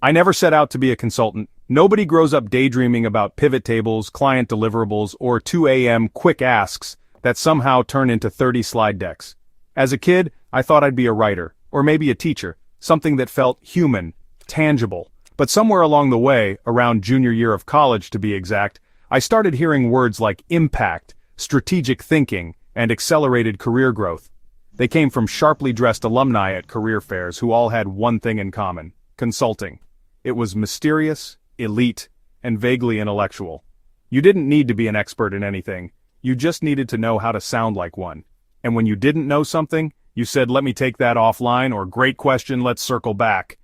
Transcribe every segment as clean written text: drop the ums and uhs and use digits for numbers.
I never set out to be a consultant. Nobody grows up daydreaming about pivot tables, client deliverables, or 2 a.m. quick asks that somehow turn into 30 slide decks. As a kid, I thought I'd be a writer, or maybe a teacher, something that felt human, tangible. But somewhere along the way, around junior year of college to be exact, I started hearing words like impact, strategic thinking, and accelerated career growth. They came from sharply dressed alumni at career fairs who all had one thing in common: consulting. It was mysterious, elite, and vaguely intellectual. You didn't need to be an expert in anything, you just needed to know how to sound like one. And when you didn't know something, you said, "Let me take that offline," or "Great question, let's circle back."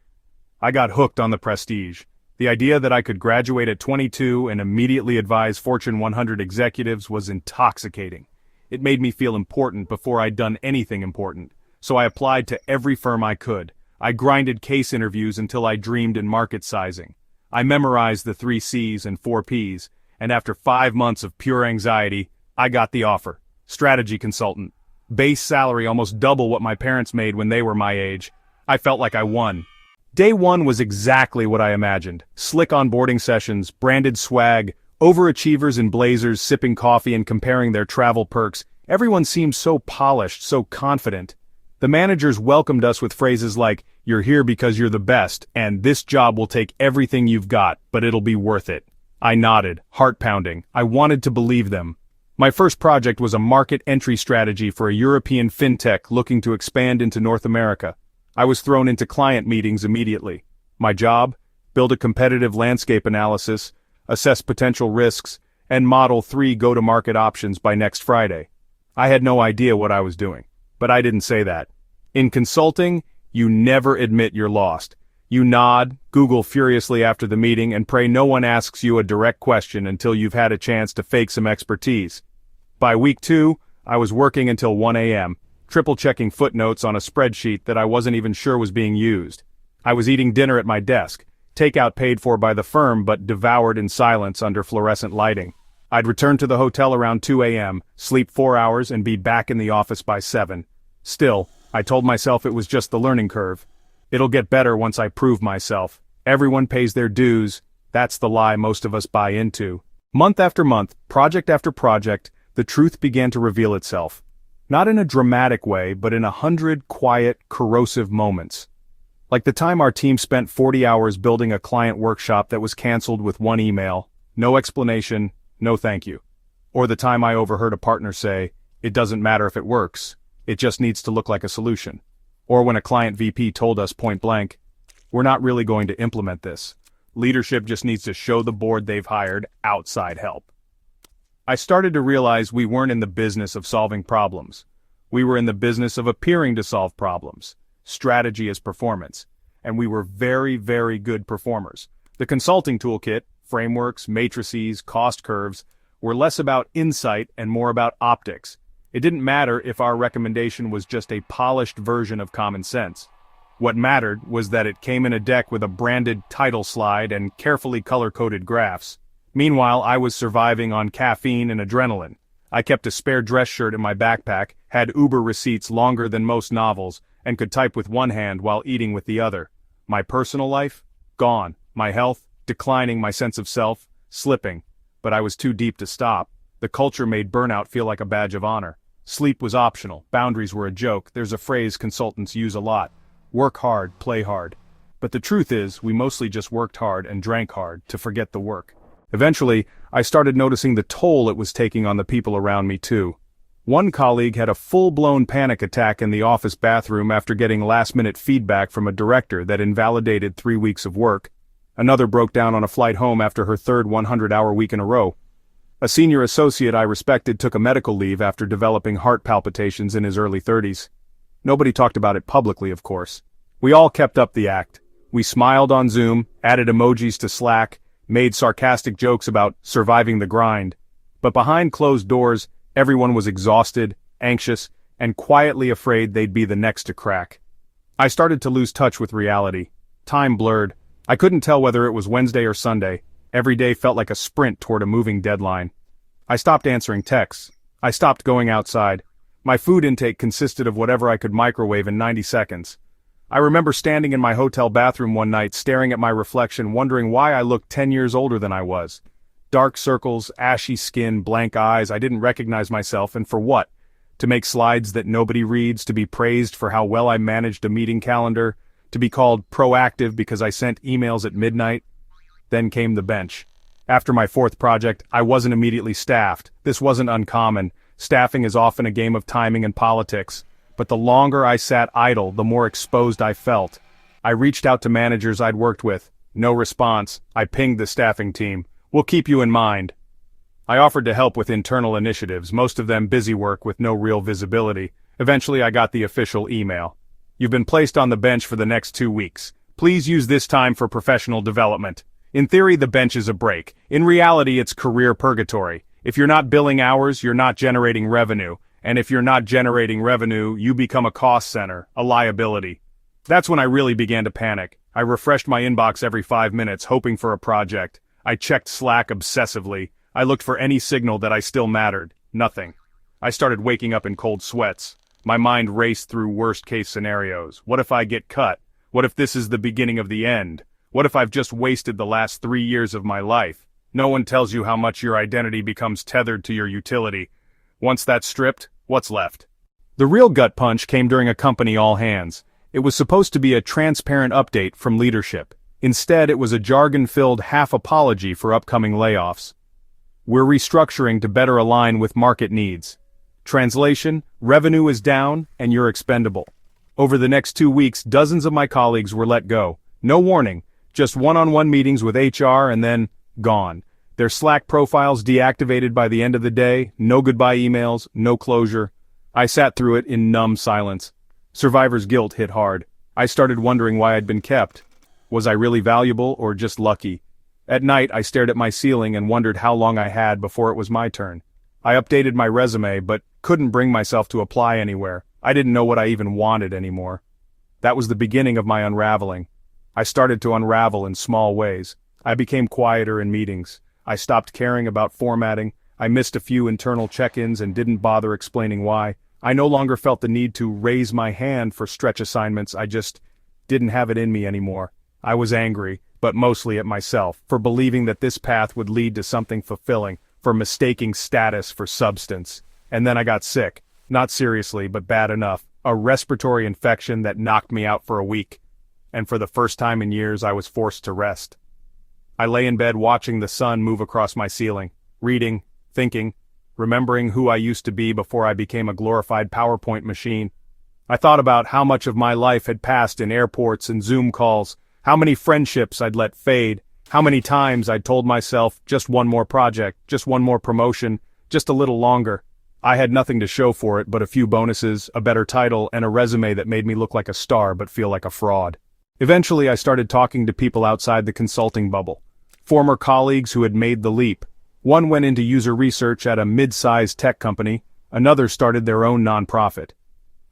I got hooked on the prestige. The idea that I could graduate at 22 and immediately advise Fortune 100 executives was intoxicating. It made me feel important before I'd done anything important, so I applied to every firm I could. I grinded case interviews until I dreamed in market sizing. I memorized the 3 C's and 4 P's, and after 5 months of pure anxiety, I got the offer. Strategy consultant. Base salary almost double what my parents made when they were my age. I felt like I won. Day one was exactly what I imagined. Slick onboarding sessions, branded swag, overachievers in blazers sipping coffee and comparing their travel perks. Everyone seemed so polished, so confident. The managers welcomed us with phrases like, "You're here because you're the best, and this job will take everything you've got, but it'll be worth it." I nodded, heart pounding. I wanted to believe them. My first project was a market entry strategy for a European fintech looking to expand into North America. I was thrown into client meetings immediately. My job? Build a competitive landscape analysis, assess potential risks, and model 3 go-to-market options by next Friday. I had no idea what I was doing, but I didn't say that. In consulting, you never admit you're lost. You nod, Google furiously after the meeting, and pray no one asks you a direct question until you've had a chance to fake some expertise. By week 2, I was working until 1 a.m., triple-checking footnotes on a spreadsheet that I wasn't even sure was being used. I was eating dinner at my desk, takeout paid for by the firm but devoured in silence under fluorescent lighting. I'd return to the hotel around 2 a.m., sleep 4 hours, and be back in the office by 7. Still, I told myself it was just the learning curve. It'll get better once I prove myself. Everyone pays their dues. That's the lie most of us buy into. Month after month, project after project, the truth began to reveal itself. Not in a dramatic way, but in 100 quiet, corrosive moments. Like the time our team spent 40 hours building a client workshop that was canceled with one email, no explanation, no thank you. Or the time I overheard a partner say, "It doesn't matter if it works, it just needs to look like a solution." Or when a client VP told us point blank, "We're not really going to implement this. Leadership just needs to show the board they've hired outside help." I started to realize we weren't in the business of solving problems. We were in the business of appearing to solve problems. Strategy is performance. And we were very, very good performers. The consulting toolkit, frameworks, matrices, cost curves, were less about insight and more about optics. It didn't matter if our recommendation was just a polished version of common sense. What mattered was that it came in a deck with a branded title slide and carefully color-coded graphs. Meanwhile, I was surviving on caffeine and adrenaline. I kept a spare dress shirt in my backpack, had Uber receipts longer than most novels, and could type with one hand while eating with the other. My personal life? Gone. My health? Declining. My sense of self? Slipping. But I was too deep to stop. The culture made burnout feel like a badge of honor. Sleep was optional. Boundaries were a joke. There's a phrase consultants use a lot. Work hard, play hard. But the truth is, we mostly just worked hard and drank hard to forget the work. Eventually, I started noticing the toll it was taking on the people around me too. One colleague had a full-blown panic attack in the office bathroom after getting last-minute feedback from a director that invalidated 3 weeks of work. Another broke down on a flight home after her third 100-hour week in a row. A senior associate I respected took a medical leave after developing heart palpitations in his early 30s. Nobody talked about it publicly, of course. We all kept up the act. We smiled on Zoom, added emojis to Slack, made sarcastic jokes about surviving the grind. But behind closed doors, everyone was exhausted, anxious, and quietly afraid they'd be the next to crack. I started to lose touch with reality. Time blurred. I couldn't tell whether it was Wednesday or Sunday. Every day felt like a sprint toward a moving deadline. I stopped answering texts. I stopped going outside. My food intake consisted of whatever I could microwave in 90 seconds. I remember standing in my hotel bathroom one night staring at my reflection wondering why I looked 10 years older than I was. Dark circles, ashy skin, blank eyes, I didn't recognize myself, and for what? To make slides that nobody reads, to be praised for how well I managed a meeting calendar, to be called proactive because I sent emails at midnight. Then came the bench. After my fourth project, I wasn't immediately staffed. This wasn't uncommon. Staffing is often a game of timing and politics. But the longer I sat idle, the more exposed I felt. I reached out to managers I'd worked with. No response. I pinged the staffing team. "We'll keep you in mind." I offered to help with internal initiatives, most of them busy work with no real visibility. Eventually I got the official email. "You've been placed on the bench for the next 2 weeks. Please use this time for professional development." In theory, the bench is a break. In reality, it's career purgatory. If you're not billing hours, you're not generating revenue. And if you're not generating revenue, you become a cost center, a liability. That's when I really began to panic. I refreshed my inbox every 5 minutes, hoping for a project. I checked Slack obsessively. I looked for any signal that I still mattered. Nothing. I started waking up in cold sweats. My mind raced through worst-case scenarios. What if I get cut? What if this is the beginning of the end? What if I've just wasted the last 3 years of my life? No one tells you how much your identity becomes tethered to your utility. Once that's stripped, what's left? The real gut punch came during a company all-hands. It was supposed to be a transparent update from leadership. Instead, it was a jargon-filled half-apology for upcoming layoffs. "We're restructuring to better align with market needs." Translation: revenue is down, and you're expendable. Over the next 2 weeks, dozens of my colleagues were let go. No warning, just one-on-one meetings with HR and then, gone. Their Slack profiles deactivated by the end of the day, no goodbye emails, no closure. I sat through it in numb silence. Survivor's guilt hit hard. I started wondering why I'd been kept. Was I really valuable or just lucky? At night, I stared at my ceiling and wondered how long I had before it was my turn. I updated my resume, but couldn't bring myself to apply anywhere. I didn't know what I even wanted anymore. That was the beginning of my unraveling. I started to unravel in small ways. I became quieter in meetings. I stopped caring about formatting. I missed a few internal check-ins and didn't bother explaining why. I no longer felt the need to raise my hand for stretch assignments. I just didn't have it in me anymore. I was angry, but mostly at myself, for believing that this path would lead to something fulfilling, for mistaking status for substance. And then I got sick. Not seriously, but bad enough. A respiratory infection that knocked me out for a week. And for the first time in years, I was forced to rest. I lay in bed watching the sun move across my ceiling, reading, thinking, remembering who I used to be before I became a glorified PowerPoint machine. I thought about how much of my life had passed in airports and Zoom calls, how many friendships I'd let fade, how many times I'd told myself, just one more project, just one more promotion, just a little longer. I had nothing to show for it but a few bonuses, a better title, and a resume that made me look like a star but feel like a fraud. Eventually I started talking to people outside the consulting bubble. Former colleagues who had made the leap. One went into user research at a mid-sized tech company, another started their own nonprofit.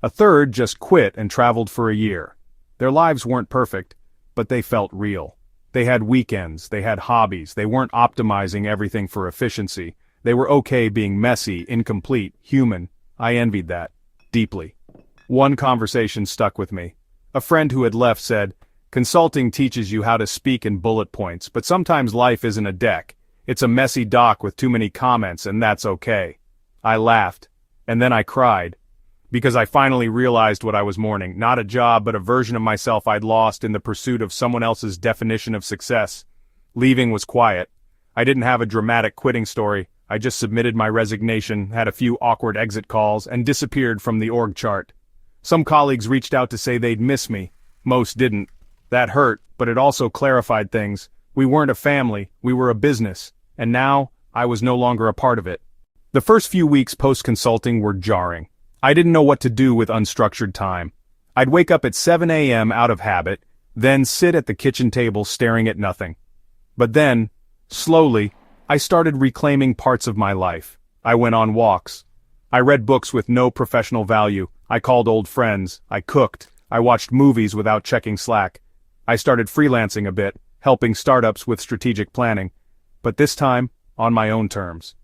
A third just quit and traveled for a year. Their lives weren't perfect, but they felt real. They had weekends, they had hobbies, they weren't optimizing everything for efficiency. They were okay being messy, incomplete, human. I envied that. Deeply. One conversation stuck with me. A friend who had left said, "Consulting teaches you how to speak in bullet points, but sometimes life isn't a deck. It's a messy doc with too many comments, and that's okay." I laughed. And then I cried. Because I finally realized what I was mourning. Not a job, but a version of myself I'd lost in the pursuit of someone else's definition of success. Leaving was quiet. I didn't have a dramatic quitting story. I just submitted my resignation, had a few awkward exit calls, and disappeared from the org chart. Some colleagues reached out to say they'd miss me. Most didn't. That hurt, but it also clarified things. We weren't a family, we were a business. And now, I was no longer a part of it. The first few weeks post-consulting were jarring. I didn't know what to do with unstructured time. I'd wake up at 7 a.m. out of habit, then sit at the kitchen table staring at nothing. But then, slowly, I started reclaiming parts of my life. I went on walks. I read books with no professional value. I called old friends. I cooked. I watched movies without checking Slack. I started freelancing a bit, helping startups with strategic planning. But this time, on my own terms.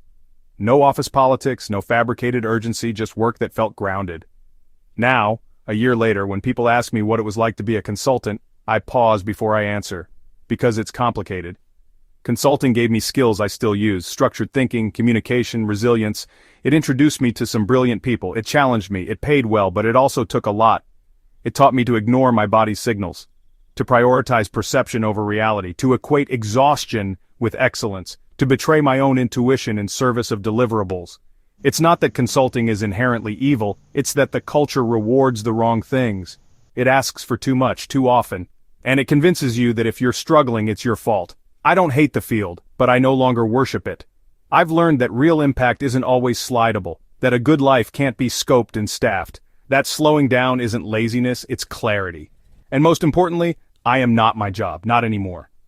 No office politics, no fabricated urgency, just work that felt grounded. Now, A year later, when people ask me what it was like to be a consultant, I pause before I answer. Because it's complicated. Consulting gave me skills I still use: structured thinking, communication, resilience. It introduced me to some brilliant people. It challenged me. It paid well, but it also took a lot. It taught me to ignore my body's signals, to prioritize perception over reality, to equate exhaustion with excellence, to betray my own intuition in service of deliverables. It's not that consulting is inherently evil, it's that the culture rewards the wrong things. It asks for too much, too often, and it convinces you that if you're struggling, it's your fault. I don't hate the field, but I no longer worship it. I've learned that real impact isn't always slidable, that a good life can't be scoped and staffed. That slowing down isn't laziness, it's clarity. And most importantly, I am not my job, not anymore.